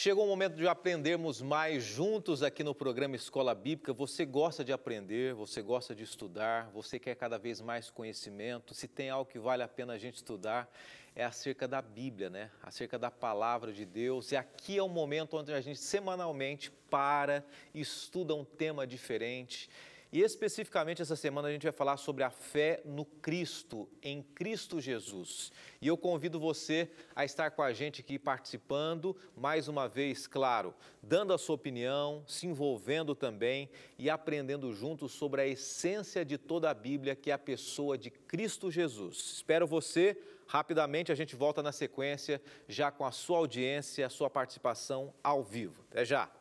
Chegou o momento de aprendermos mais juntos aqui no programa Escola Bíblica. Você gosta de aprender, você gosta de estudar, você quer cada vez mais conhecimento. Se tem algo que vale a pena a gente estudar, é acerca da Bíblia, né? Acerca da Palavra de Deus. E aqui é o momento onde a gente semanalmente para e estuda um tema diferente. E especificamente essa semana a gente vai falar sobre a fé no Cristo, em Cristo Jesus. E eu convido você a estar com a gente aqui participando, mais uma vez, claro, dando a sua opinião, se envolvendo também e aprendendo juntos sobre a essência de toda a Bíblia, que é a pessoa de Cristo Jesus. Espero você. Rapidamente a gente volta na sequência, já com a sua audiência, a sua participação ao vivo. Até já!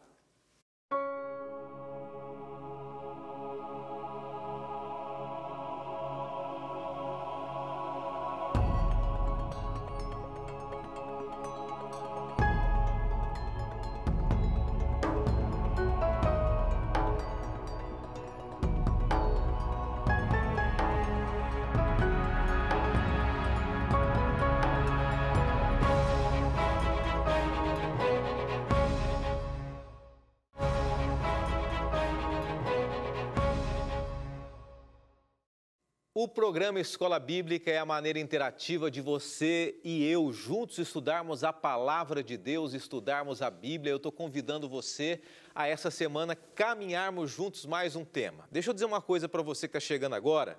O programa Escola Bíblica é a maneira interativa de você e eu juntos estudarmos a Palavra de Deus, estudarmos a Bíblia. Eu estou convidando você a essa semana caminharmos juntos mais um tema. Deixa eu dizer uma coisa para você que está chegando agora.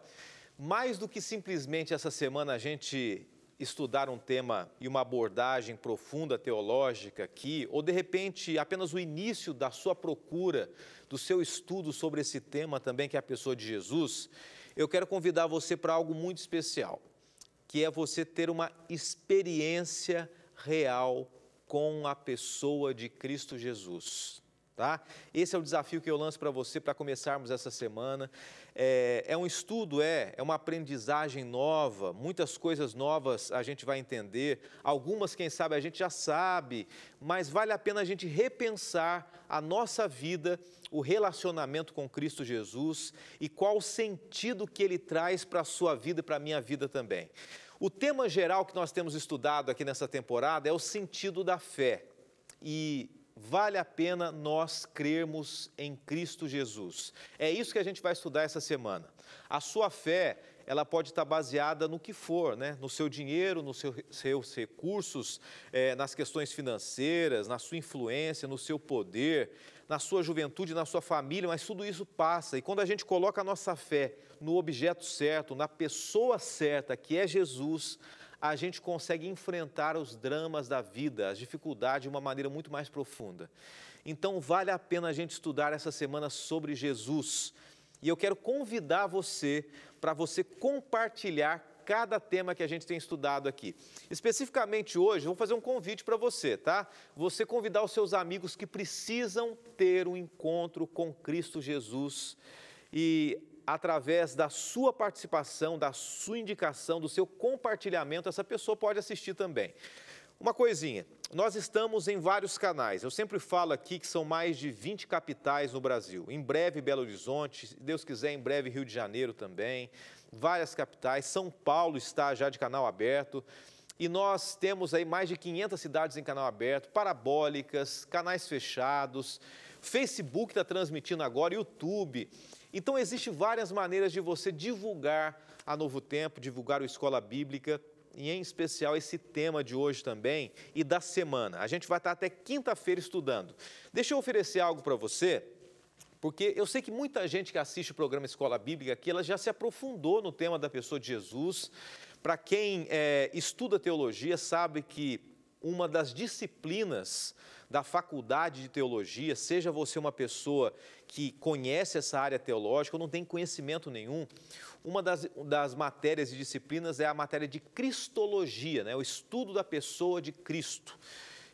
Mais do que simplesmente essa semana a gente estudar um tema e uma abordagem profunda teológica aqui, ou de repente apenas o início da sua procura, do seu estudo sobre esse tema também, que é a pessoa de Jesus, eu quero convidar você para algo muito especial, que é você ter uma experiência real com a pessoa de Cristo Jesus, tá? Esse é o desafio que eu lanço para você para começarmos essa semana. É um estudo, é uma aprendizagem nova, muitas coisas novas a gente vai entender, algumas, quem sabe, a gente já sabe, mas vale a pena a gente repensar a nossa vida, o relacionamento com Cristo Jesus e qual o sentido que Ele traz para a sua vida e para a minha vida também. O tema geral que nós temos estudado aqui nessa temporada é o sentido da fé e vale a pena nós crermos em Cristo Jesus. É isso que a gente vai estudar essa semana. A sua fé, ela pode estar baseada no que for, né? No seu dinheiro, nos seus recursos, nas questões financeiras, na sua influência, no seu poder, na sua juventude, na sua família, mas tudo isso passa. E quando a gente coloca a nossa fé no objeto certo, na pessoa certa, que é Jesus, a gente consegue enfrentar os dramas da vida, as dificuldades de uma maneira muito mais profunda. Então, vale a pena a gente estudar essa semana sobre Jesus. E eu quero convidar você para você compartilhar cada tema que a gente tem estudado aqui. Especificamente hoje, eu vou fazer um convite para você, tá? Você convidar os seus amigos que precisam ter um encontro com Cristo Jesus e através da sua participação, da sua indicação, do seu compartilhamento, essa pessoa pode assistir também. Uma coisinha, nós estamos em vários canais, eu sempre falo aqui que são mais de 20 capitais no Brasil, em breve Belo Horizonte, se Deus quiser, em breve Rio de Janeiro também, várias capitais, São Paulo está já de canal aberto, e nós temos aí mais de 500 cidades em canal aberto, parabólicas, canais fechados, Facebook está transmitindo agora, YouTube. Então, existem várias maneiras de você divulgar a Novo Tempo, divulgar o Escola Bíblica, e em especial esse tema de hoje também e da semana. A gente vai estar até quinta-feira estudando. Deixa eu oferecer algo para você, porque eu sei que muita gente que assiste o programa Escola Bíblica aqui, ela já se aprofundou no tema da pessoa de Jesus. Para quem estuda teologia, sabe que uma das disciplinas da faculdade de teologia, seja você uma pessoa que conhece essa área teológica ou não tem conhecimento nenhum, uma das matérias e disciplinas é a matéria de cristologia, né? O estudo da pessoa de Cristo.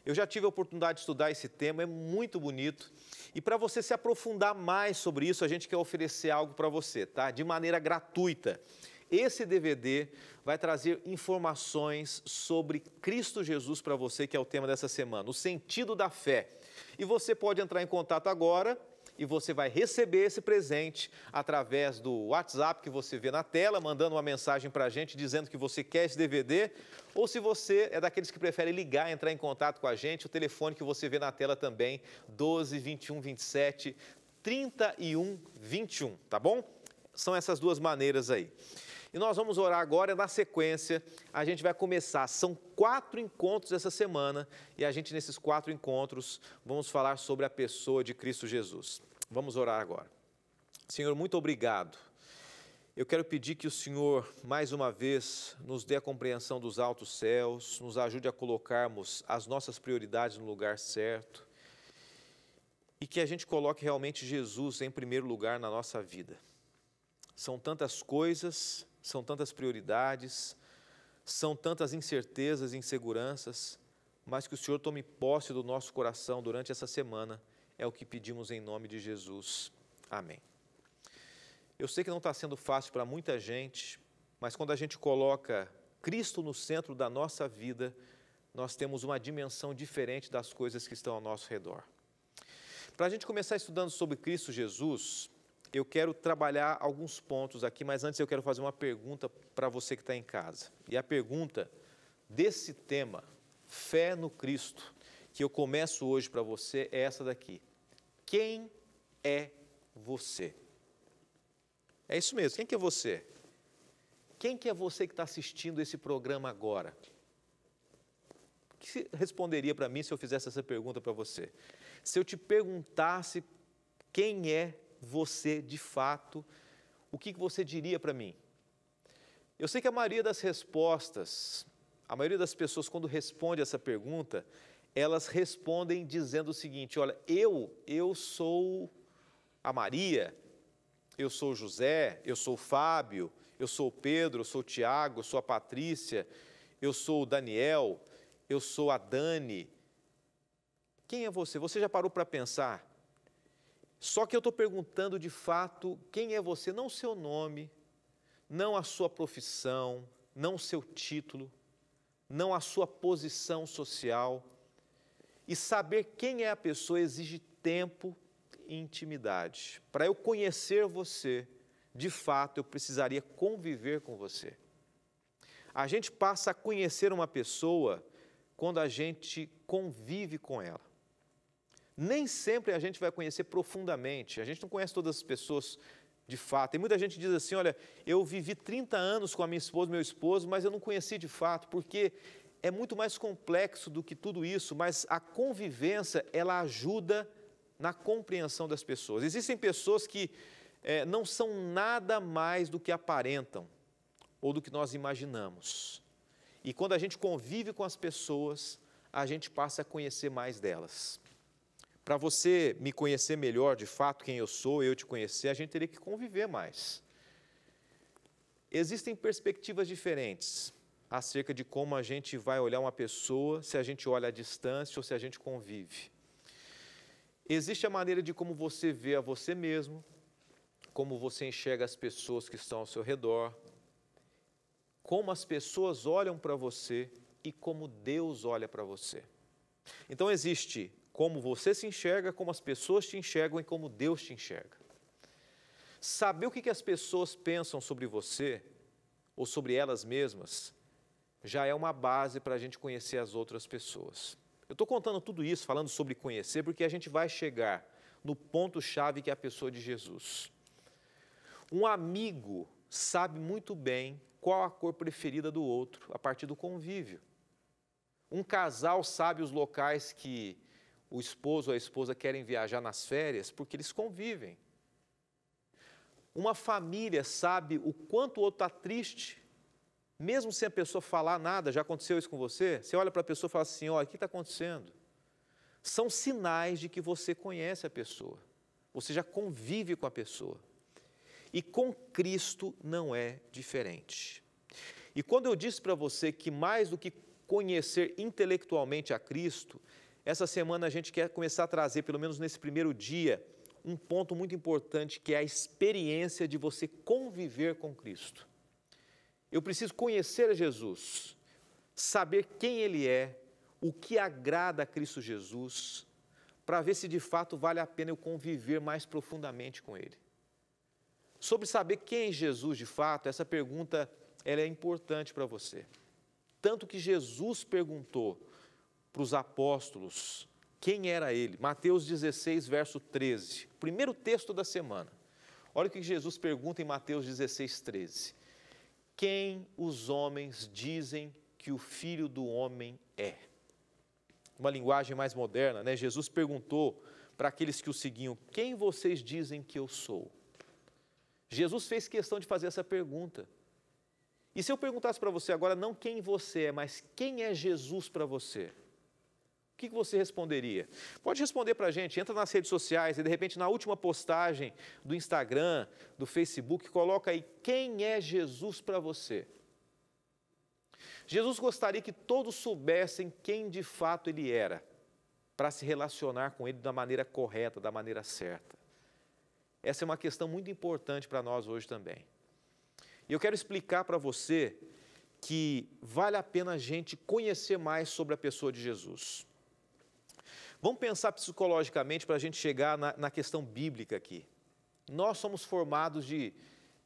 Eu já tive a oportunidade de estudar esse tema, é muito bonito. E para você se aprofundar mais sobre isso, a gente quer oferecer algo para você, tá? De maneira gratuita. Esse DVD vai trazer informações sobre Cristo Jesus para você, que é o tema dessa semana, o sentido da fé. E você pode entrar em contato agora e você vai receber esse presente através do WhatsApp que você vê na tela, mandando uma mensagem para a gente dizendo que você quer esse DVD, ou se você é daqueles que prefere ligar, entrar em contato com a gente, o telefone que você vê na tela também, 12 21 27 31 21, tá bom? São essas duas maneiras aí. E nós vamos orar agora, na sequência, a gente vai começar, são 4 encontros essa semana, e a gente nesses 4 encontros vamos falar sobre a pessoa de Cristo Jesus. Vamos orar agora. Senhor, muito obrigado. Eu quero pedir que o Senhor, mais uma vez, nos dê a compreensão dos altos céus, nos ajude a colocarmos as nossas prioridades no lugar certo, e que a gente coloque realmente Jesus em primeiro lugar na nossa vida. São tantas coisas, são tantas prioridades, são tantas incertezas e inseguranças, mas que o Senhor tome posse do nosso coração durante essa semana, é o que pedimos em nome de Jesus. Amém. Eu sei que não está sendo fácil para muita gente, mas quando a gente coloca Cristo no centro da nossa vida, nós temos uma dimensão diferente das coisas que estão ao nosso redor. Para a gente começar estudando sobre Cristo Jesus, eu quero trabalhar alguns pontos aqui, mas antes eu quero fazer uma pergunta para você que está em casa. E a pergunta desse tema, fé no Cristo, que eu começo hoje para você, é essa daqui. Quem é você? É isso mesmo, quem que é você? Quem que é você que está assistindo esse programa agora? O que você responderia para mim se eu fizesse essa pergunta para você? Se eu te perguntasse quem é você de fato, o que você diria para mim? Eu sei que a maioria das respostas, a maioria das pessoas quando responde essa pergunta, elas respondem dizendo o seguinte, olha, eu sou a Maria, eu sou o José, eu sou o Fábio, eu sou o Pedro, eu sou o Tiago, eu sou a Patrícia, eu sou o Daniel, eu sou a Dani. Quem é você? Você já parou para pensar? Só que eu estou perguntando de fato quem é você, não o seu nome, não a sua profissão, não o seu título, não a sua posição social. E saber quem é a pessoa exige tempo e intimidade. Para eu conhecer você, de fato, eu precisaria conviver com você. A gente passa a conhecer uma pessoa quando a gente convive com ela. Nem sempre a gente vai conhecer profundamente, a gente não conhece todas as pessoas de fato. Tem muita gente que diz assim, olha, eu vivi 30 anos com a minha esposa, meu esposo, mas eu não conheci de fato, porque é muito mais complexo do que tudo isso, mas a convivência, ela ajuda na compreensão das pessoas. Existem pessoas que não são nada mais do que aparentam, ou do que nós imaginamos. E quando a gente convive com as pessoas, a gente passa a conhecer mais delas. Para você me conhecer melhor, de fato, quem eu sou, eu te conhecer, a gente teria que conviver mais. Existem perspectivas diferentes acerca de como a gente vai olhar uma pessoa, se a gente olha à distância ou se a gente convive. Existe a maneira de como você vê a você mesmo, como você enxerga as pessoas que estão ao seu redor, como as pessoas olham para você e como Deus olha para você. Então existe como você se enxerga, como as pessoas te enxergam e como Deus te enxerga. Saber o que as pessoas pensam sobre você ou sobre elas mesmas já é uma base para a gente conhecer as outras pessoas. Eu estou contando tudo isso, falando sobre conhecer, porque a gente vai chegar no ponto-chave que é a pessoa de Jesus. Um amigo sabe muito bem qual a cor preferida do outro a partir do convívio. Um casal sabe os locais que o esposo ou a esposa querem viajar nas férias porque eles convivem. Uma família sabe o quanto o outro está triste, mesmo sem a pessoa falar nada. Já aconteceu isso com você? Você olha para a pessoa e fala assim, olha, o que está acontecendo? São sinais de que você conhece a pessoa, você já convive com a pessoa. E com Cristo não é diferente. E quando eu disse para você que mais do que conhecer intelectualmente a Cristo, essa semana a gente quer começar a trazer, pelo menos nesse primeiro dia, um ponto muito importante, que é a experiência de você conviver com Cristo. Eu preciso conhecer a Jesus, saber quem Ele é, o que agrada a Cristo Jesus, para ver se de fato vale a pena eu conviver mais profundamente com Ele. Sobre saber quem é Jesus de fato, essa pergunta ela é importante para você. Tanto que Jesus perguntou para os apóstolos quem era Ele. Mateus 16, verso 13, primeiro texto da semana. Olha o que Jesus pergunta em Mateus 16, 13. Quem os homens dizem que o Filho do Homem é? Uma linguagem mais moderna, né? Jesus perguntou para aqueles que o seguiam, quem vocês dizem que eu sou? Jesus fez questão de fazer essa pergunta. E se eu perguntasse para você agora, não quem você é, mas quem é Jesus para você? O que você responderia? Pode responder para a gente, entra nas redes sociais e de repente na última postagem do Instagram, do Facebook, coloca aí quem é Jesus para você. Jesus gostaria que todos soubessem quem de fato Ele era, para se relacionar com Ele da maneira correta, da maneira certa. Essa é uma questão muito importante para nós hoje também. E eu quero explicar para você que vale a pena a gente conhecer mais sobre a pessoa de Jesus. Vamos pensar psicologicamente para a gente chegar na questão bíblica aqui. Nós somos formados de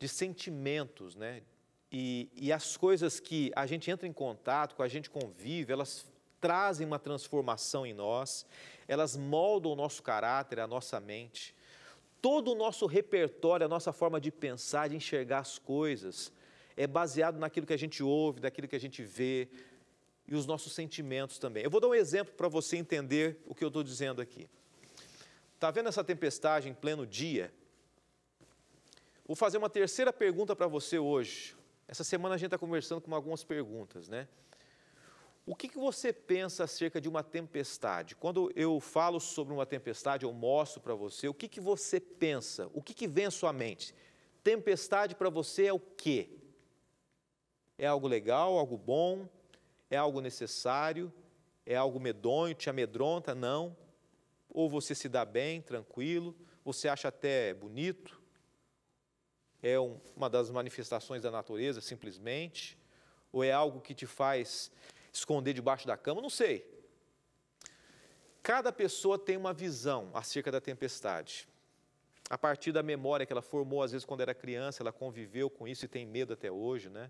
sentimentos, né? E as coisas que a gente entra em contato, que a gente convive, elas trazem uma transformação em nós, elas moldam o nosso caráter, a nossa mente. Todo o nosso repertório, a nossa forma de pensar, de enxergar as coisas, é baseado naquilo que a gente ouve, naquilo que a gente vê, e os nossos sentimentos também. Eu vou dar um exemplo para você entender o que eu estou dizendo aqui. Está vendo essa tempestade em pleno dia? Vou fazer uma terceira pergunta para você hoje. Essa semana a gente está conversando com algumas perguntas, né? O que você pensa acerca de uma tempestade? Quando eu falo sobre uma tempestade, eu mostro para você, o que você pensa? O que vem à sua mente? Tempestade para você é o quê? É algo legal, algo bom? É algo necessário? É algo medonho, te amedronta? Não. Ou você se dá bem, tranquilo? Você acha até bonito? É uma das manifestações da natureza, simplesmente? Ou é algo que te faz esconder debaixo da cama? Não sei. Cada pessoa tem uma visão acerca da tempestade. A partir da memória que ela formou, às vezes, quando era criança, ela conviveu com isso e tem medo até hoje, né?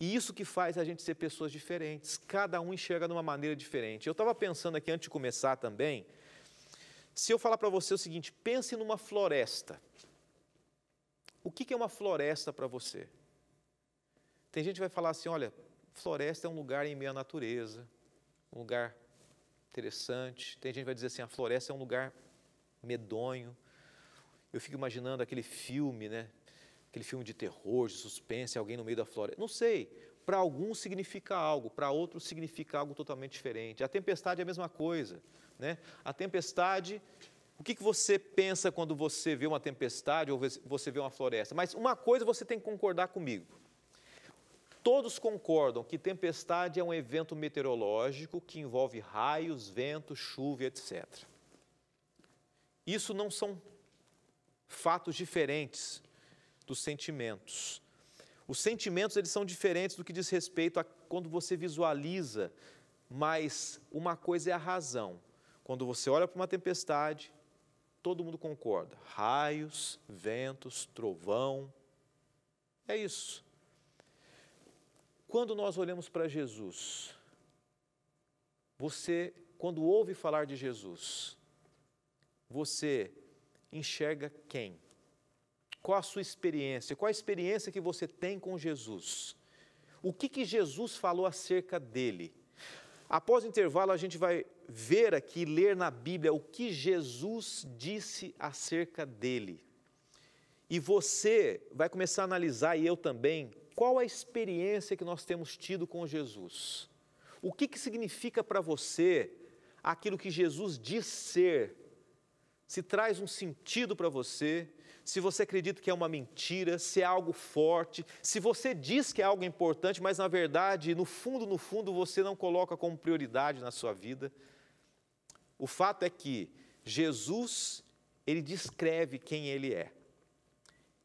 E isso que faz a gente ser pessoas diferentes. Cada um enxerga de uma maneira diferente. Eu estava pensando aqui, antes de começar também, se eu falar para você o seguinte, pense numa floresta. O que é uma floresta para você? Tem gente que vai falar assim, olha, floresta é um lugar em meio à natureza, um lugar interessante. Tem gente que vai dizer assim, a floresta é um lugar medonho. Eu fico imaginando aquele filme, né? Aquele filme de terror, de suspense, alguém no meio da floresta. Não sei, para alguns significa algo, para outros significa algo totalmente diferente. A tempestade é a mesma coisa, né? A tempestade, o que você pensa quando você vê uma tempestade ou você vê uma floresta? Mas uma coisa você tem que concordar comigo. Todos concordam que tempestade é um evento meteorológico que envolve raios, ventos, chuva, etc. Isso não são fatos diferentes dos sentimentos. Os sentimentos, eles são diferentes do que diz respeito a quando você visualiza, mas uma coisa é a razão. Quando você olha para uma tempestade, todo mundo concorda. Raios, ventos, trovão, é isso. Quando nós olhamos para Jesus, você, quando ouve falar de Jesus, você enxerga quem? Qual a sua experiência? Qual a experiência que você tem com Jesus? O que Jesus falou acerca dele? Após o intervalo, a gente vai ver aqui, ler na Bíblia o que Jesus disse acerca dele. E você vai começar a analisar, e eu também, qual a experiência que nós temos tido com Jesus. O que significa para você aquilo que Jesus diz ser? Se traz um sentido para você, se você acredita que é uma mentira, se é algo forte, se você diz que é algo importante, mas na verdade, no fundo, você não coloca como prioridade na sua vida. O fato é que Jesus, ele descreve quem ele é.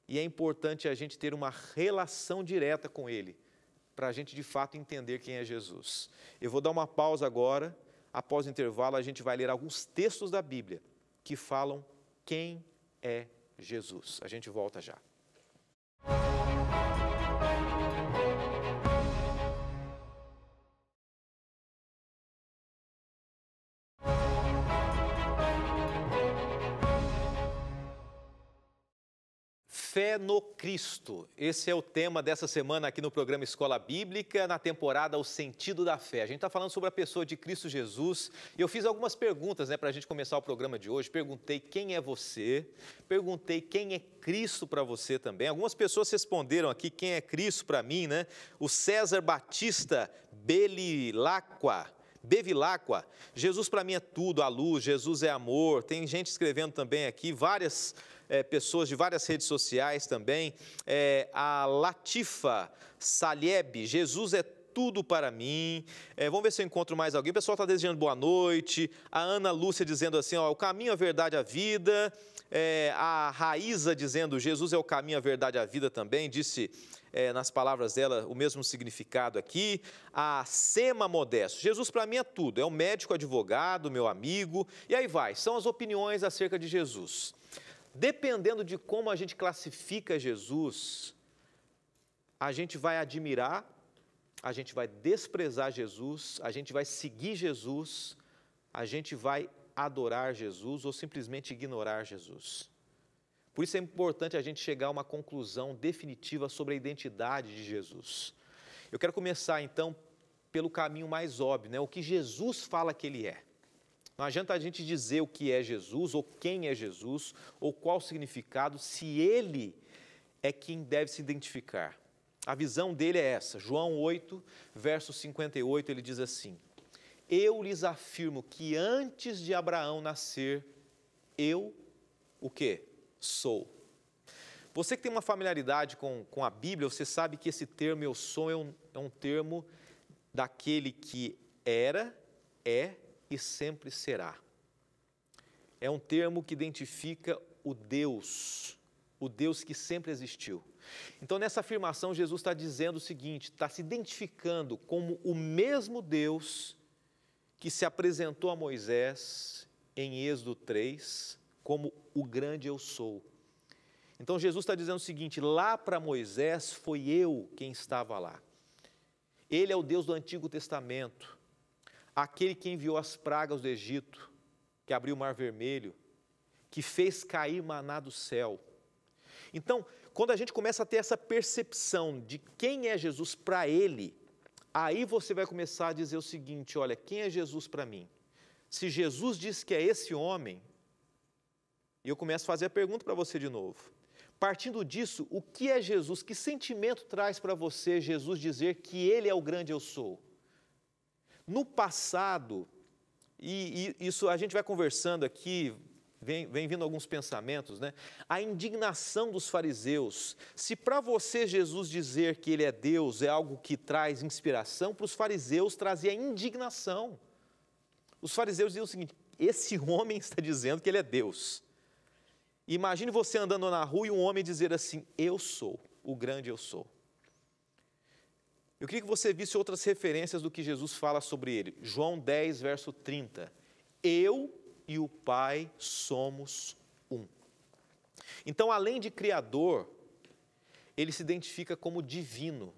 E é importante a gente ter uma relação direta com ele, para a gente de fato entender quem é Jesus. Eu vou dar uma pausa agora, após o intervalo, a gente vai ler alguns textos da Bíblia que falam quem é Jesus. A gente volta já. Fé no Cristo. Esse é o tema dessa semana aqui no programa Escola Bíblica, na temporada O Sentido da Fé. A gente está falando sobre a pessoa de Cristo Jesus e eu fiz algumas perguntas para a gente começar o programa de hoje. Perguntei quem é você, perguntei quem é Cristo para você também. Algumas pessoas responderam aqui quem é Cristo para mim, né? O César Batista Bevilacqua, Jesus para mim é tudo, a luz, Jesus é amor. Tem gente escrevendo também aqui, várias pessoas de várias redes sociais também. A Latifa Salieb, Jesus é tudo para mim. Vamos ver se eu encontro mais alguém. O pessoal está desejando boa noite. A Ana Lúcia dizendo assim, ó, o caminho, a verdade, a vida. A Raíza dizendo, Jesus é o caminho, a verdade, a vida também. Disse nas palavras dela o mesmo significado aqui. A Sema Modesto, Jesus para mim é tudo. É um médico, advogado, meu amigo. E aí vai, são as opiniões acerca de Jesus. Dependendo de como a gente classifica Jesus, a gente vai admirar, a gente vai desprezar Jesus, a gente vai seguir Jesus, a gente vai adorar Jesus ou simplesmente ignorar Jesus. Por isso é importante a gente chegar a uma conclusão definitiva sobre a identidade de Jesus. Eu quero começar então pelo caminho mais óbvio, né? O que Jesus fala que Ele é. Não adianta a gente dizer o que é Jesus, ou quem é Jesus, ou qual o significado, se Ele é quem deve se identificar. A visão dele é essa. João 8, verso 58, ele diz assim: eu lhes afirmo que antes de Abraão nascer, eu, o quê? Sou. Você que tem uma familiaridade com a Bíblia, você sabe que esse termo eu sou é um termo daquele que era, é e sempre será. É um termo que identifica o Deus que sempre existiu. Então, nessa afirmação, Jesus está dizendo o seguinte, está se identificando como o mesmo Deus que se apresentou a Moisés em Êxodo 3, como o grande eu sou. Então, Jesus está dizendo o seguinte, lá para Moisés foi eu quem estava lá. Ele é o Deus do Antigo Testamento, aquele que enviou as pragas do Egito, que abriu o Mar Vermelho, que fez cair maná do céu. Então, quando a gente começa a ter essa percepção de quem é Jesus para ele, aí você vai começar a dizer o seguinte, olha, quem é Jesus para mim? Se Jesus diz que é esse homem, e eu começo a fazer a pergunta para você de novo. Partindo disso, o que é Jesus? Que sentimento traz para você Jesus dizer que Ele é o grande eu sou? No passado, e isso a gente vai conversando aqui, vem vindo alguns pensamentos, né? A indignação dos fariseus. Se para você Jesus dizer que Ele é Deus é algo que traz inspiração, para os fariseus trazia indignação. Os fariseus diziam o seguinte, esse homem está dizendo que Ele é Deus. Imagine você andando na rua e um homem dizer assim, eu sou o grande eu sou. Eu queria que você visse outras referências do que Jesus fala sobre ele. João 10, verso 30. Eu e o Pai somos um. Então, além de Criador, ele se identifica como divino.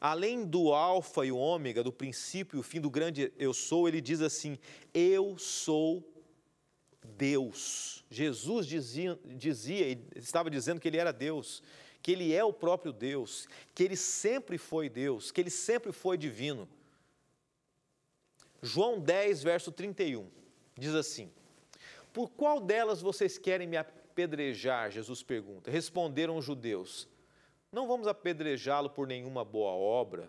Além do alfa e o ômega, do princípio e o fim, do grande eu sou, ele diz assim, eu sou Deus. Jesus estava dizendo que ele era Deus, que Ele é o próprio Deus, que Ele sempre foi Deus, que Ele sempre foi divino. João 10, verso 31, diz assim, por qual delas vocês querem me apedrejar? Jesus pergunta. Responderam os judeus, não vamos apedrejá-lo por nenhuma boa obra.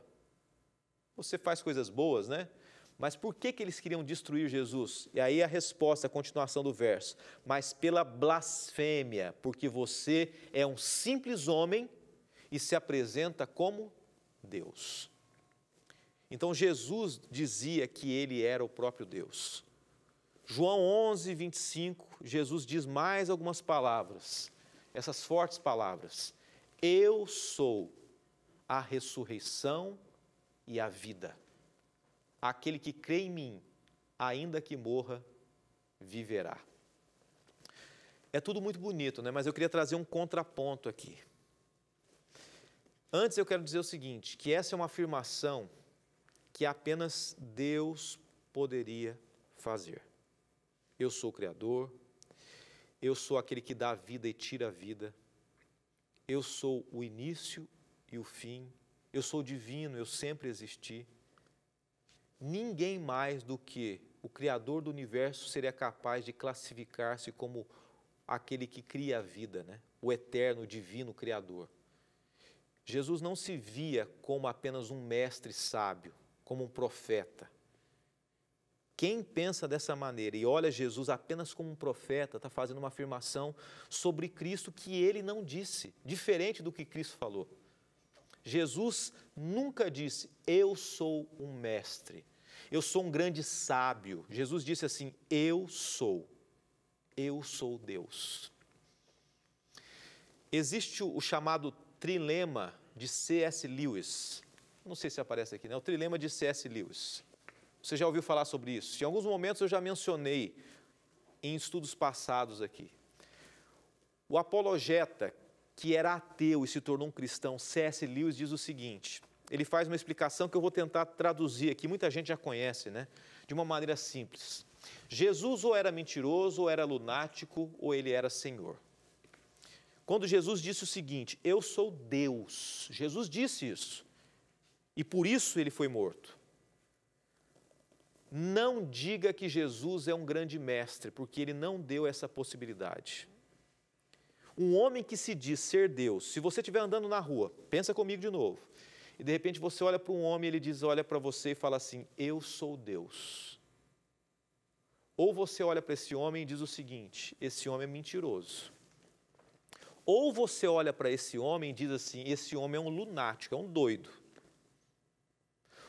Você faz coisas boas, né? Mas por que eles queriam destruir Jesus? E aí a resposta, a continuação do verso. Mas pela blasfêmia, porque você é um simples homem e se apresenta como Deus. Então Jesus dizia que Ele era o próprio Deus. João 11, 25, Jesus diz mais algumas palavras, essas fortes palavras. Eu sou a ressurreição e a vida. Aquele que crê em mim, ainda que morra, viverá. É tudo muito bonito, né? Mas eu queria trazer um contraponto aqui. Antes eu quero dizer o seguinte, que essa é uma afirmação que apenas Deus poderia fazer. Eu sou o Criador, eu sou aquele que dá a vida e tira a vida, eu sou o início e o fim, eu sou divino, eu sempre existi. Ninguém mais do que o Criador do universo seria capaz de classificar-se como aquele que cria a vida, né? O eterno, o divino Criador. Jesus não se via como apenas um mestre sábio, como um profeta. Quem pensa dessa maneira e olha Jesus apenas como um profeta, está fazendo uma afirmação sobre Cristo que ele não disse, diferente do que Cristo falou. Jesus nunca disse, eu sou um mestre, eu sou um grande sábio. Jesus disse assim, eu sou Deus. Existe o chamado trilema de C.S. Lewis. Não sei se aparece aqui, né? O trilema de C.S. Lewis. Você já ouviu falar sobre isso? Em alguns momentos eu já mencionei em estudos passados aqui. O apologeta, que era ateu e se tornou um cristão, C.S. Lewis, diz o seguinte, ele faz uma explicação que eu vou tentar traduzir aqui, muita gente já conhece, né? De uma maneira simples. Jesus ou era mentiroso, ou era lunático, ou ele era Senhor. Quando Jesus disse o seguinte, eu sou Deus, Jesus disse isso, e por isso ele foi morto. Não diga que Jesus é um grande mestre, porque ele não deu essa possibilidade. Um homem que se diz ser Deus, se você estiver andando na rua, pensa comigo de novo, e de repente você olha para um homem, ele diz, olha para você e fala assim, eu sou Deus. Ou você olha para esse homem e diz o seguinte, esse homem é mentiroso. Ou você olha para esse homem e diz assim, esse homem é um lunático, é um doido.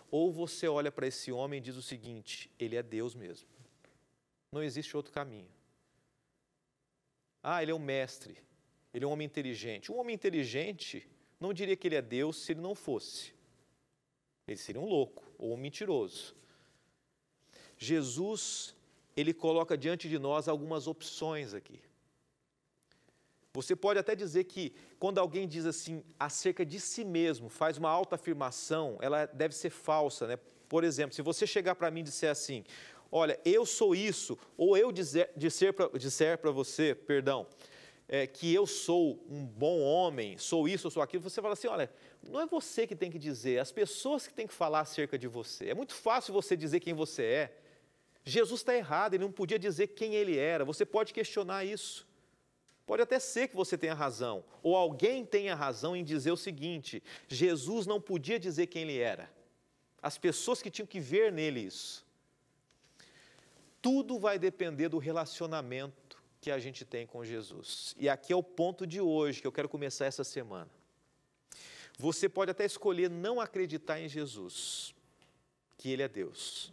Ou você olha para esse homem e diz o seguinte, ele é Deus mesmo. Não existe outro caminho. Ah, ele é um mestre, ele é um homem inteligente. Um homem inteligente não diria que ele é Deus se ele não fosse. Ele seria um louco ou um mentiroso. Jesus, ele coloca diante de nós algumas opções aqui. Você pode até dizer que quando alguém diz assim acerca de si mesmo, faz uma autoafirmação, ela deve ser falsa, né? Por exemplo, se você chegar para mim e disser assim, olha, eu sou isso, ou eu disser para você, que eu sou um bom homem, sou isso, eu sou aquilo, você fala assim, olha, não é você que tem que dizer, as pessoas que têm que falar acerca de você. É muito fácil você dizer quem você é. Jesus está errado, ele não podia dizer quem ele era, você pode questionar isso. Pode até ser que você tenha razão, ou alguém tenha razão em dizer o seguinte, Jesus não podia dizer quem ele era. As pessoas que tinham que ver nele isso. Tudo vai depender do relacionamento que a gente tem com Jesus. E aqui é o ponto de hoje, que eu quero começar essa semana. Você pode até escolher não acreditar em Jesus, que ele é Deus.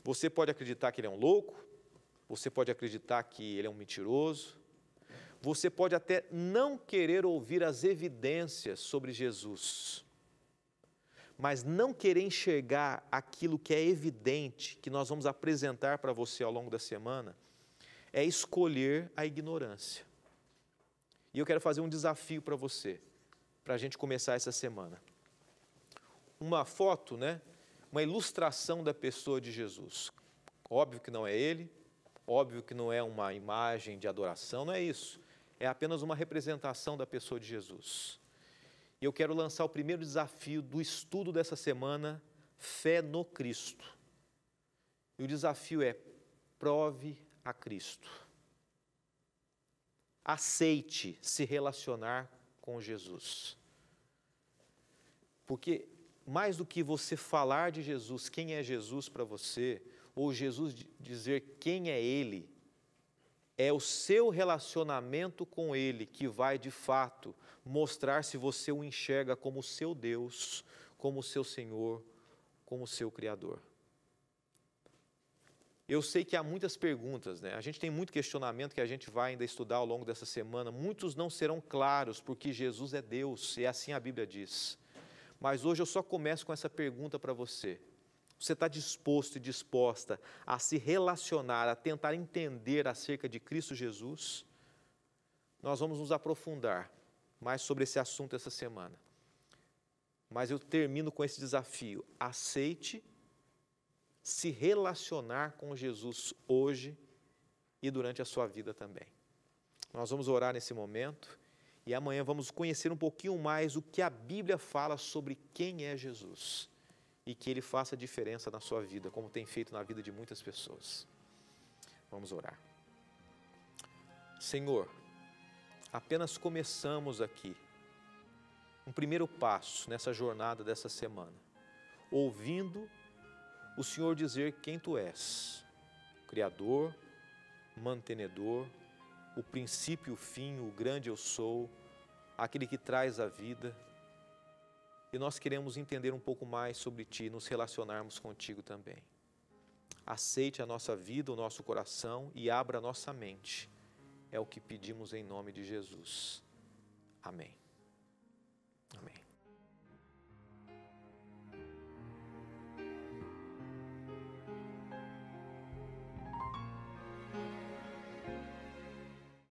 Você pode acreditar que ele é um louco, você pode acreditar que ele é um mentiroso, você pode até não querer ouvir as evidências sobre Jesus, mas não querer enxergar aquilo que é evidente, que nós vamos apresentar para você ao longo da semana, é escolher a ignorância. E eu quero fazer um desafio para você, para a gente começar essa semana. Uma foto, né? Uma ilustração da pessoa de Jesus. Óbvio que não é ele, óbvio que não é uma imagem de adoração, não é isso. É apenas uma representação da pessoa de Jesus. E eu quero lançar o primeiro desafio do estudo dessa semana, fé no Cristo. E o desafio é, prove a Cristo. Aceite se relacionar com Jesus. Porque mais do que você falar de Jesus, quem é Jesus para você, ou Jesus dizer quem é Ele, é o seu relacionamento com Ele que vai, de fato, mostrar se você o enxerga como seu Deus, como seu Senhor, como seu Criador. Eu sei que há muitas perguntas, né? A gente tem muito questionamento que a gente vai ainda estudar ao longo dessa semana. Muitos não serão claros, porque Jesus é Deus, e assim a Bíblia diz. Mas hoje eu só começo com essa pergunta para você. Você está disposto e disposta a se relacionar, a tentar entender acerca de Cristo Jesus? Nós vamos nos aprofundar mais sobre esse assunto essa semana. Mas eu termino com esse desafio. Aceite se relacionar com Jesus hoje e durante a sua vida também. Nós vamos orar nesse momento e amanhã vamos conhecer um pouquinho mais o que a Bíblia fala sobre quem é Jesus e que Ele faça diferença na sua vida, como tem feito na vida de muitas pessoas. Vamos orar. Senhor, apenas começamos aqui um primeiro passo nessa jornada dessa semana, ouvindo o Senhor dizer quem Tu és, Criador, mantenedor, o princípio e o fim, o grande eu sou, aquele que traz a vida. E nós queremos entender um pouco mais sobre Ti e nos relacionarmos contigo também. Aceite a nossa vida, o nosso coração e abra a nossa mente. É o que pedimos em nome de Jesus. Amém. Amém.